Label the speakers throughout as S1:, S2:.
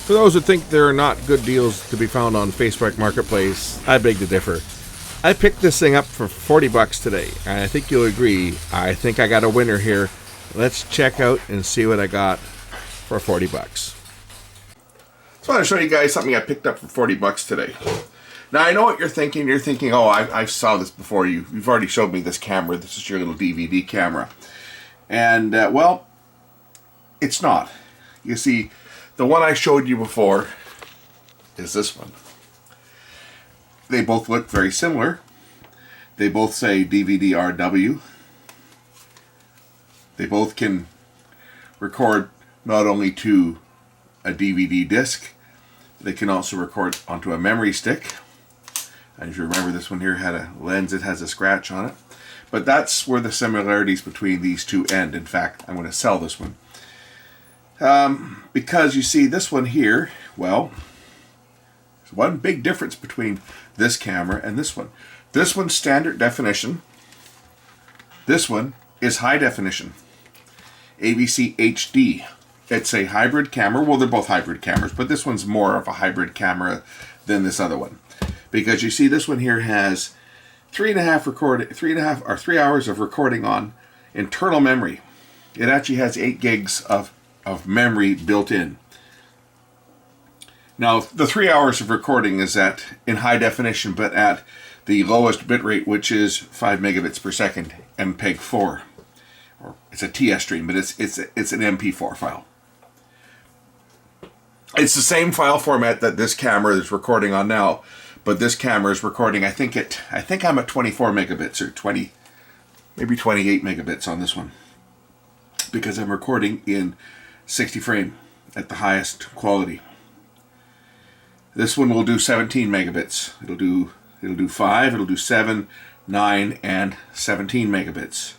S1: For those who think there are not good deals to be found on Facebook Marketplace, I beg to differ. I picked this thing up for 40 bucks today, and I think you'll agree. I think I got a winner here. Let's check out and see what I got for 40 bucks. So I want to show you guys something I picked up for 40 bucks today. Now I know what you're thinking. You're thinking, oh, I saw this before. You've already showed me this camera. This is your little DVD camera. And, well, it's not. You see, the one I showed you before is this one. They both look very similar. They both say DVD-RW. They both can record not only to a DVD disc, they can also record onto a memory stick. And if you remember, this one here had a lens, it has a scratch on it. But that's where the similarities between these two end. In fact, I'm going to sell this one. Because you see, this one here, well, there's one big difference between this camera and this one. This one's standard definition. This one is high definition. AVC HD. It's a hybrid camera. Well, they're both hybrid cameras, but this one's more of a hybrid camera than this other one. Because you see, this one here has 3 hours of recording on internal memory. It actually has 8 gigs of memory built in. Now, the 3 hours of recording is in high definition, but at the lowest bitrate, which is 5 megabits per second, MPEG-4. Or it's a TS stream, but it's an MP4 file. It's the same file format that this camera is recording on now, but this camera is recording, I think I'm at 24 megabits or 20, maybe 28 megabits on this one, because I'm recording in 60 frame at the highest quality. This one will do 17 megabits. It'll do 5, it'll do 7, 9, and 17 megabits.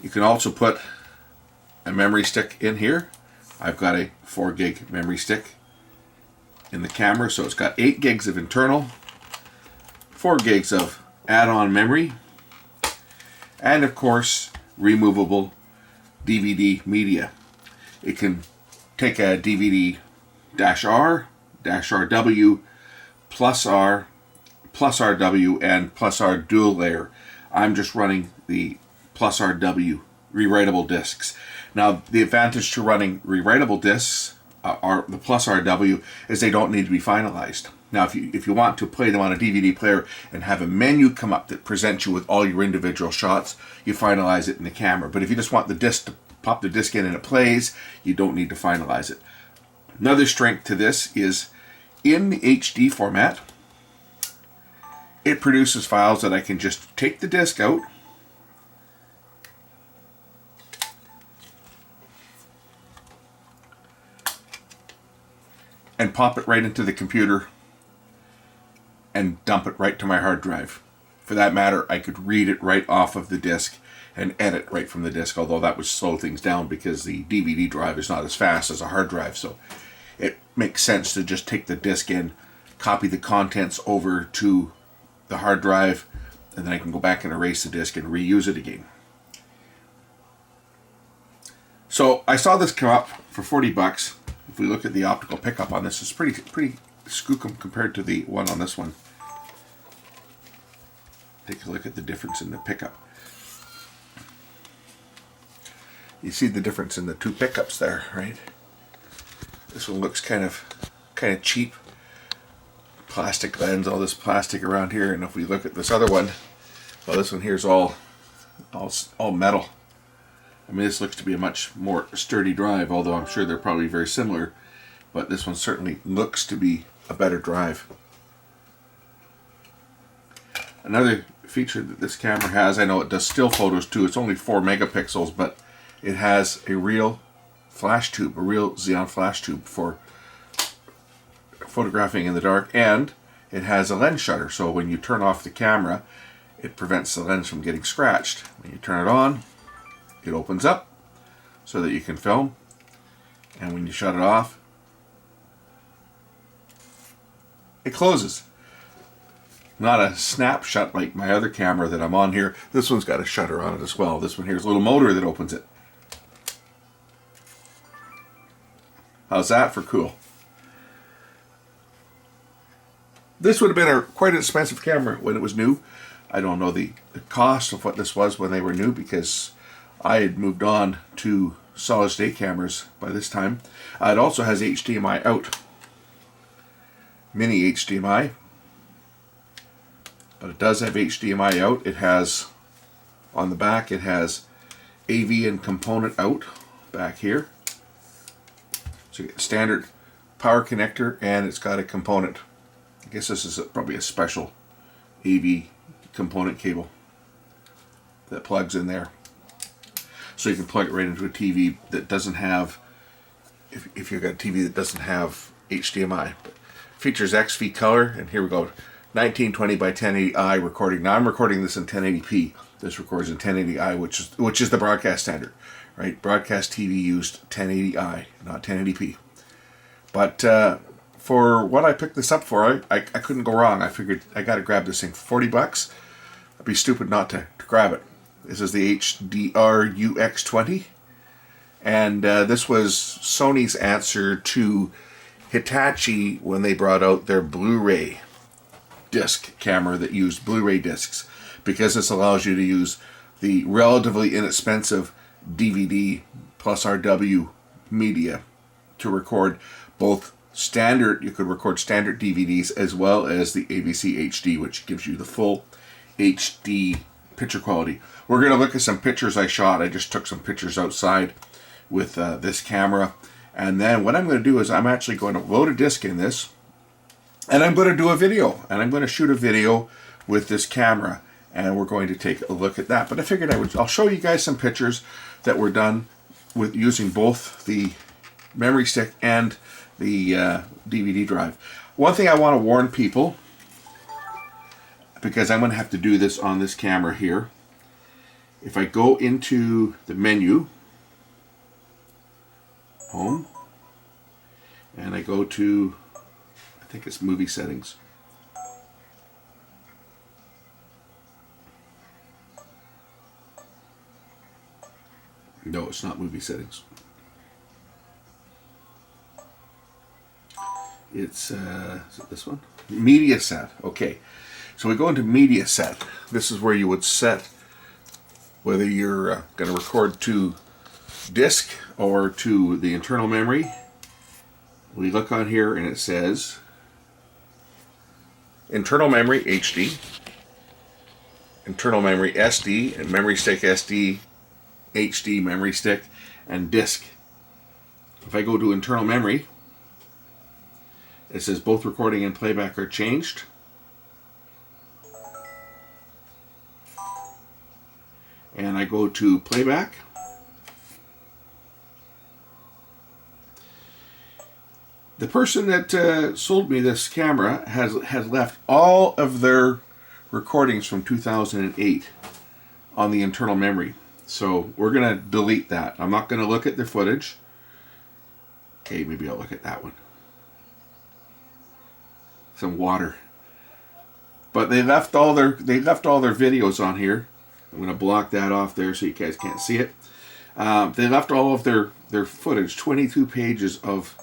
S1: You can also put a memory stick in here. I've got a 4 gig memory stick in the camera, so it's got 8 gigs of internal, 4 gigs of add-on memory, and of course, removable DVD media. It can take a DVD-R, -RW, plus R, plus RW, and plus R dual layer. I'm just running the plus RW rewritable discs. Now, the advantage to running rewritable discs, the plus RW, is they don't need to be finalized. Now, if you want to play them on a DVD player and have a menu come up that presents you with all your individual shots, you finalize it in the camera. But if you just want the disc to pop the disc in and it plays, you don't need to finalize it. Another strength to this is in the HD format, it produces files that I can just take the disc out, and pop it right into the computer and dump it right to my hard drive. For that matter, I could read it right off of the disc and edit right from the disc, although that would slow things down because the DVD drive is not as fast as a hard drive, so it makes sense to just take the disc in, copy the contents over to the hard drive, and then I can go back and erase the disc and reuse it again. So I saw this come up for 40 bucks. If we look at the optical pickup on this, it's pretty skookum compared to the one on this one. Take a look at the difference in the pickup. You see the difference in the two pickups there, right? This one looks kind of cheap. Plastic lens, all this plastic around here, and if we look at this other one, well, this one here is all metal. I mean, this looks to be a much more sturdy drive, although I'm sure they're probably very similar, but this one certainly looks to be a better drive. Another feature that this camera has, I know it does still photos too, it's only 4 megapixels, but it has a real flash tube, a real Xeon flash tube for photographing in the dark, and it has a lens shutter, so when you turn off the camera, it prevents the lens from getting scratched. When you turn it on, it opens up so that you can film, and when you shut it off, it closes. Not a snap shut like my other camera that I'm on here. This one's got a shutter on it as well. This one here is a little motor that opens it. How's that for cool? This would have been a quite an expensive camera when it was new. I don't know the cost of what this was when they were new, because I had moved on to solid state cameras by this time. It also has HDMI out, mini HDMI, but it does have HDMI out. It has, on the back, it has AV and component out back here. So you get standard power connector, and it's got a component. I guess this is probably a special AV component cable that plugs in there. So you can plug it right into a TV that doesn't have, if you've got a TV that doesn't have HDMI. But features XV color, and here we go, 1920 by 1080i recording. Now I'm recording this in 1080p. This records in 1080i, which is the broadcast standard, right? Broadcast TV used 1080i, not 1080p. But for what I picked this up for, I couldn't go wrong. I figured I got to grab this thing for 40 bucks. I'd be stupid not to grab it. This is the HDR UX20, and this was Sony's answer to Hitachi when they brought out their Blu-ray disc camera that used Blu-ray discs, because this allows you to use the relatively inexpensive DVD plus RW media to record both standard, you could record standard DVDs as well as the AVC HD, which gives you the full HD picture quality. We're going to look at some pictures I shot. I just took some pictures outside with this camera, and then what I'm going to do is I'm actually going to load a disc in this, and I'm going to do a video, and I'm going to shoot a video with this camera, and we're going to take a look at that. But I figured I'll show you guys some pictures that were done with using both the memory stick and the DVD drive. One thing I want to warn people, because I'm going to have to do this on this camera here. If I go into the menu, home, and I go to, I think it's movie settings. No, it's not movie settings. It's, is it this one? Media set. Okay. So we go into media set. This is where you would set whether you're going to record to disk or to the internal memory. We look on here and it says internal memory HD, internal memory SD, and memory stick SD, HD memory stick, and disk. If I go to internal memory, it says both recording and playback are changed. And I go to playback. The person that sold me this camera has left all of their recordings from 2008 on the internal memory. So we're going to delete that. I'm not going to look at the footage. Okay, maybe I'll look at that one. Some water. But they left all their videos on here. I'm going to block that off there so you guys can't see it. They left all of their footage, 22 pages of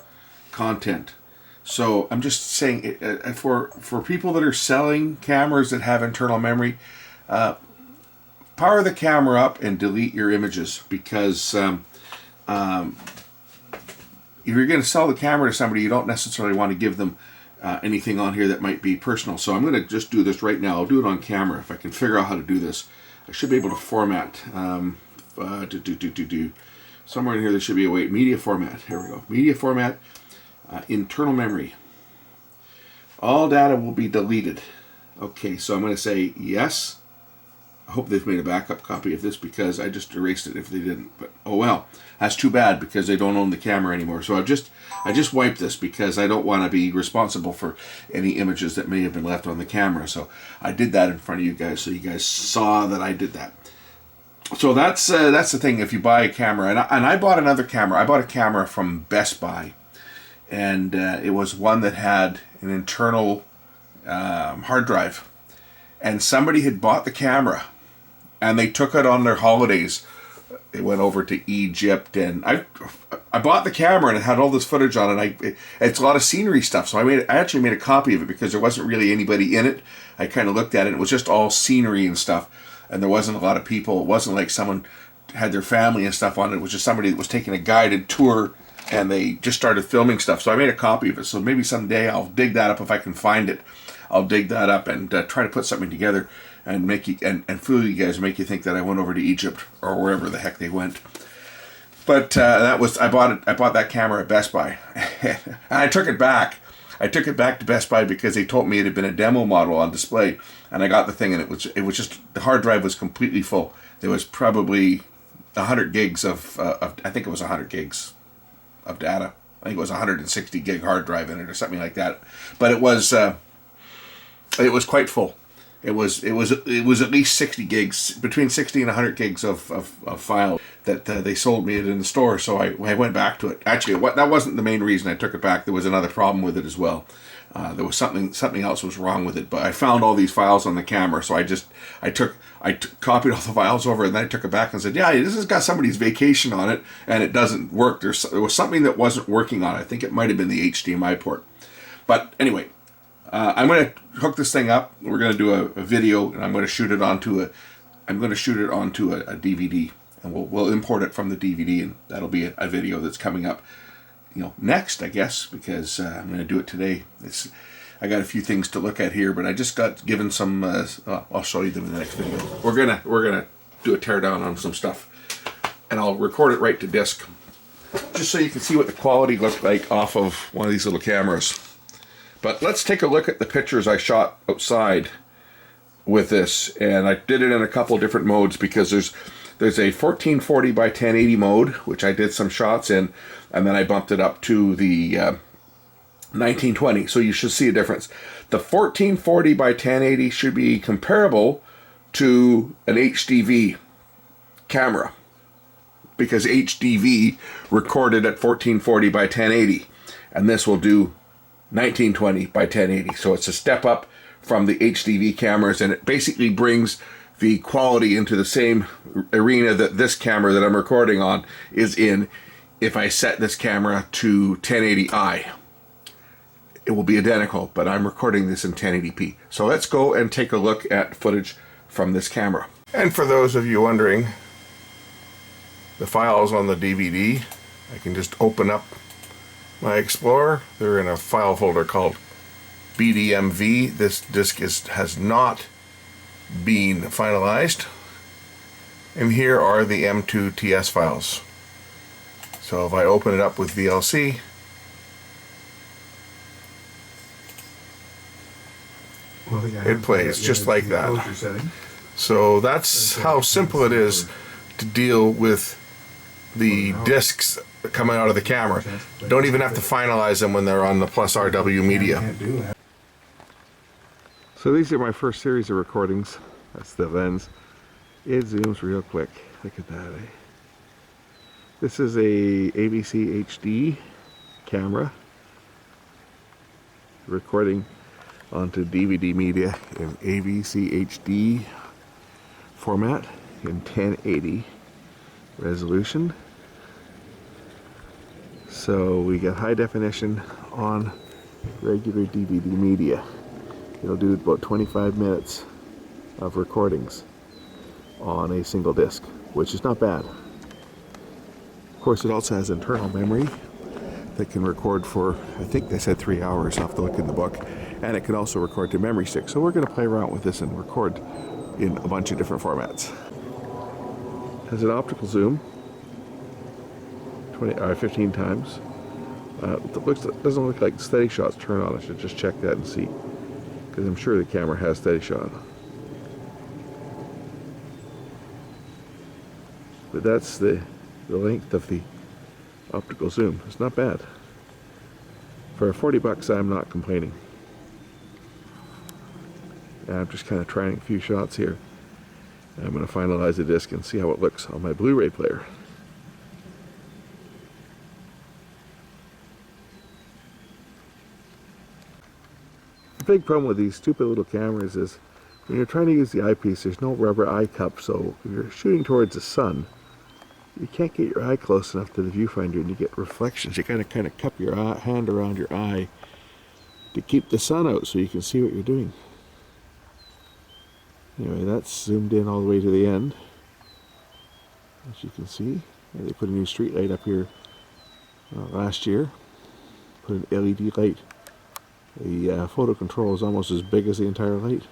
S1: content. So I'm just saying, for people that are selling cameras that have internal memory, power the camera up and delete your images, because if you're going to sell the camera to somebody, you don't necessarily want to give them anything on here that might be personal. So I'm going to just do this right now. I'll do it on camera if I can figure out how to do this. I should be able to format. Somewhere in here there should be a way. Media format. Here we go. Media format. Internal memory. All data will be deleted. Okay, so I'm going to say yes. I hope they've made a backup copy of this, because I just erased it if they didn't. But oh well, that's too bad, because they don't own the camera anymore. So I just wiped this, because I don't want to be responsible for any images that may have been left on the camera. So I did that in front of you guys, so you guys saw that I did that. So that's the thing. If you buy a camera, and I bought another camera. I bought a camera from Best Buy, and it was one that had an internal hard drive, and somebody had bought the camera, and they took it on their holidays They went over to Egypt, and I bought the camera and it had all this footage on it. It's a lot of scenery stuff, so I actually made a copy of it because there wasn't really anybody in it. I kind of looked at it; it was just all scenery and stuff, and there wasn't a lot of people. It wasn't like someone had their family and stuff on it. It was just somebody that was taking a guided tour, and they just started filming stuff. So I made a copy of it. So maybe someday I'll dig that up if I can find it. I'll dig that up and try to put something together and make you and fool you guys, make you think that I went over to Egypt or wherever the heck they went. But that was I bought that camera at Best Buy, and I took it back. I took it back to Best Buy because they told me it had been a demo model on display, and I got the thing, and it was just the hard drive was completely full. There was probably 100 gigs of I think it was 100 gigs of data. I think it was 160 gig hard drive in it or something like that. But it was quite full. It was at least 60 gigs, between 60 and 100 gigs of file that they sold me it in the store. So I went back to it. Actually, that wasn't the main reason I took it back. There was another problem with it as well. There was something else was wrong with it. But I found all these files on the camera, so I copied all the files over, and then I took it back and said, "Yeah, this has got somebody's vacation on it, and it doesn't work." There was something that wasn't working on it. I think it might have been the HDMI port. But anyway. I'm going to hook this thing up. We're going to do a video, and I'm going to shoot it onto a DVD, and we'll import it from the DVD, and that'll be a video that's coming up, next, I guess, because I'm going to do it today. I got a few things to look at here, but I just got given some. I'll show you them in the next video. We're gonna do a teardown on some stuff, and I'll record it right to disc, just so you can see what the quality looked like off of one of these little cameras. But let's take a look at the pictures I shot outside with this, and I did it in a couple different modes because there's a 1440 by 1080 mode, which I did some shots in, and then I bumped it up to the 1920, so you should see a difference. The 1440 by 1080 should be comparable to an HDV camera, because HDV recorded at 1440 by 1080, and this will do 1920 by 1080. So it's a step up from the HDV cameras, and it basically brings the quality into the same arena that this camera that I'm recording on is in. If I set this camera to 1080i, it will be identical, but I'm recording this in 1080p. So let's go and take a look at footage from this camera. And for those of you wondering, the files on the DVD, I can just open up my Explorer. They're in a file folder called BDMV. This disc has not been finalized. And here are the M2 TS files. So if I open it up with VLC, it plays just like that. So that's how simple it is to deal with the discs coming out of the camera. Don't even have to finalize them when they're on the Plus RW media. So these are my first series of recordings. That's the lens. It zooms real quick. Look at that. This is a ABC HD camera recording onto DVD media in ABC HD format in 1080 resolution. So we get high definition on regular DVD media. It'll do about 25 minutes of recordings on a single disc, which is not bad. Of course, it also has internal memory that can record for, I think they said 3 hours. I'll have to look in the book. And it can also record to memory stick. So we're going to play around with this and record in a bunch of different formats. It has an optical zoom, 15 times. It doesn't look like steady shot's turned on. I should just check that and see, because I'm sure the camera has steady shot. But that's the length of the optical zoom. It's not bad. For $40, I'm not complaining. And I'm just kind of trying a few shots here. I'm going to finalize the disc and see how it looks on my Blu-ray player. The big problem with these stupid little cameras is when you're trying to use the eyepiece, there's no rubber eye cup, so if you're shooting towards the sun, you can't get your eye close enough to the viewfinder and you get reflections. You gotta kind of cup your hand around your eye to keep the sun out so you can see what you're doing. Anyway, that's zoomed in all the way to the end. As you can see, they put a new street light up here last year. Put an LED light. The photo control is almost as big as the entire light.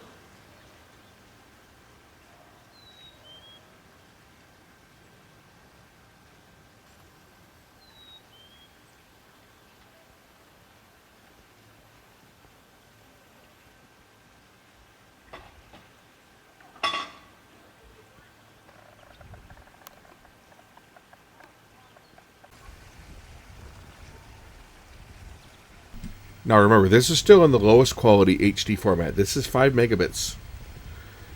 S1: Now remember, this is still in the lowest quality HD format. This is 5 megabits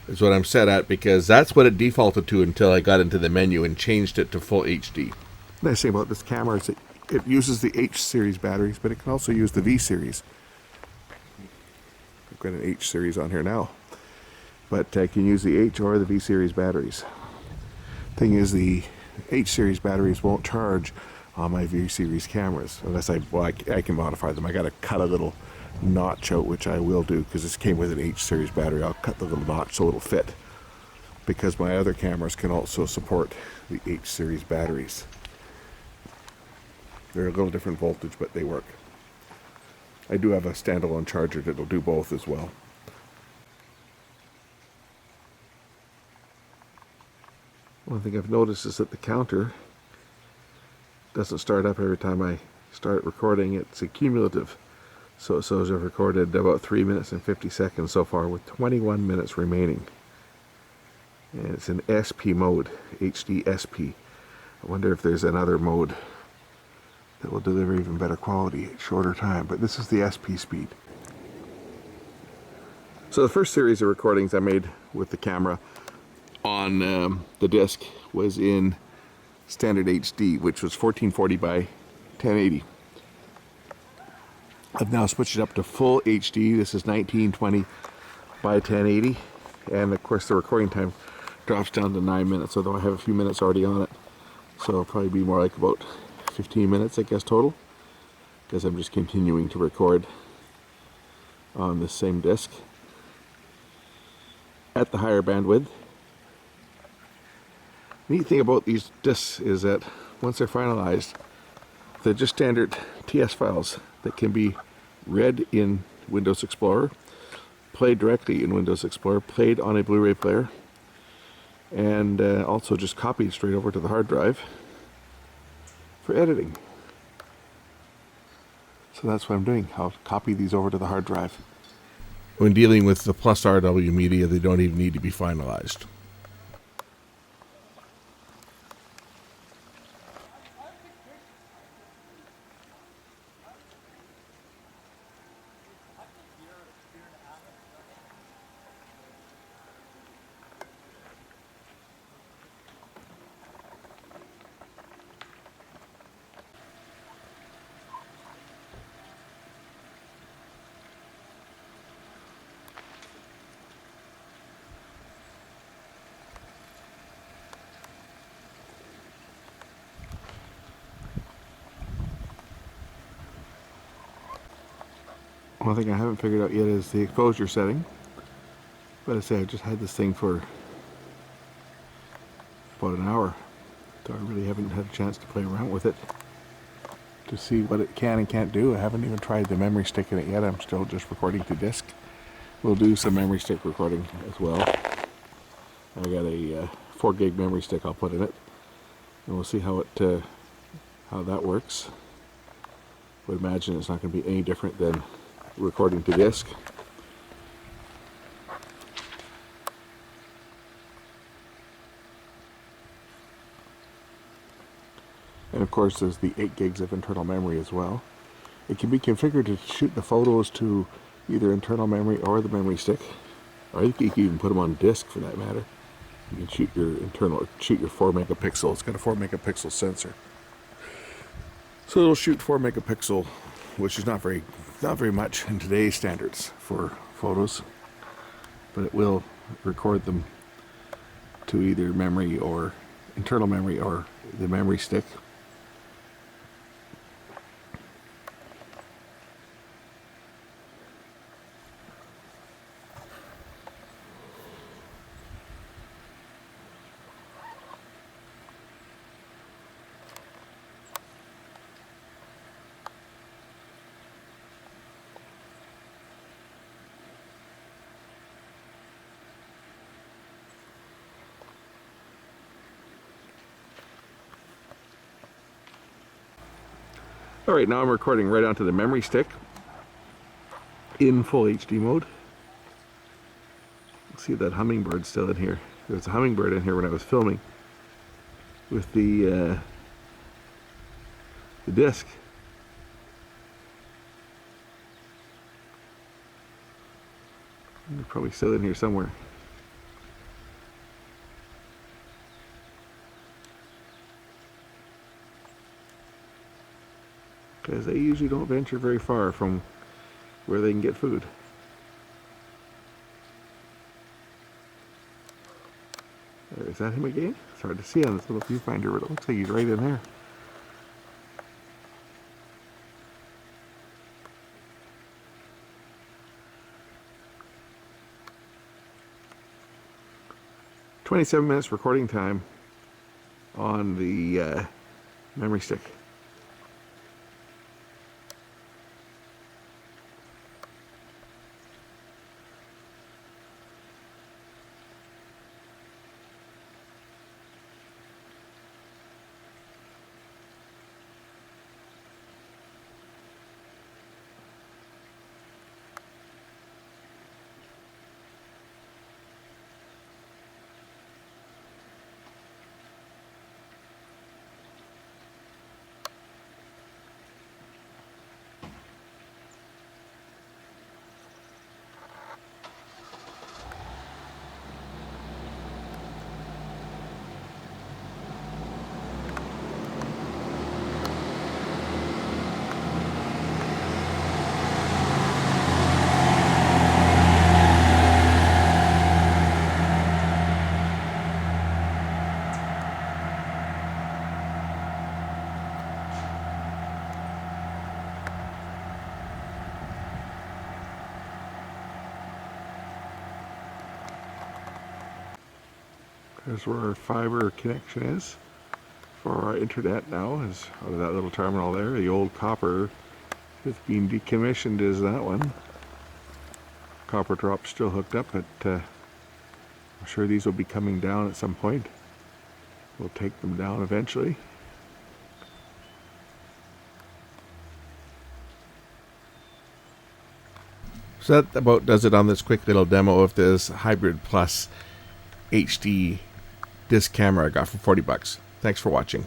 S1: is what I'm set at, because that's what it defaulted to until I got into the menu and changed it to full HD. The nice thing about this camera is that it uses the H series batteries, but it can also use the V series. I've got an H series on here now, but I can use the H or the V series batteries. Thing is, the H series batteries won't charge on my V series cameras unless I can modify them. I got to cut a little notch out, which I will do because this came with an H series battery. I'll cut the little notch so it'll fit, because my other cameras can also support the H series batteries. They're a little different voltage, but they work. I do have a standalone charger that'll do both as well. One thing I've noticed is that the counter doesn't start up every time I start recording. It's cumulative. So I've recorded about 3 minutes and 50 seconds so far, with 21 minutes remaining. And it's in SP mode, HD SP. I wonder if there's another mode that will deliver even better quality at shorter time, but this is the SP speed. So the first series of recordings I made with the camera on the disc was in standard HD, which was 1440 by 1080. I've now switched it up to full HD. This is 1920 by 1080, and of course the recording time drops down to 9 minutes, although I have a few minutes already on it, so it'll probably be more like about 15 minutes, I guess, total, because I'm just continuing to record on the same disc at the higher bandwidth. Neat thing about these discs is that once they're finalized, they're just standard TS files that can be read in Windows Explorer, played directly in Windows Explorer, played on a Blu-ray player, and also just copied straight over to the hard drive for editing. So that's what I'm doing. I'll copy these over to the hard drive. When dealing with the Plus RW media, they don't even need to be finalized. One thing I haven't figured out yet is the exposure setting. But I say I just had this thing for about an hour, so I really haven't had a chance to play around with it to see what it can and can't do. I haven't even tried the memory stick in it yet. I'm still just recording to disk. We'll do some memory stick recording as well. I got a 4 gig memory stick I'll put in it, and we'll see how that works. I would imagine it's not going to be any different than recording to disk. And of course there's the 8 gigs of internal memory as well. It can be configured to shoot the photos to either internal memory or the memory stick, or you can even put them on disk for that matter. You can shoot your 4 megapixel. It's got a 4 megapixel sensor, so it'll shoot 4 megapixel, which is not very much in today's standards for photos, but it will record them to either memory or internal memory, or the memory stick. Alright, now I'm recording right onto the memory stick in full HD mode. See that hummingbird still in here. There was a hummingbird in here when I was filming with the disc. They're probably still in here somewhere. Because they usually don't venture very far from where they can get food. Is that him again? It's hard to see on this little viewfinder, but it looks like he's right in there. "27 minutes recording time on the memory stick. There's where our fiber connection is for our internet now, is out of that little terminal there. The old copper that's being decommissioned is that one. Copper drop's still hooked up, but I'm sure these will be coming down at some point. We'll take them down eventually. So that about does it on this quick little demo of this Hybrid Plus HD disc camera I got for $40. Thanks for watching.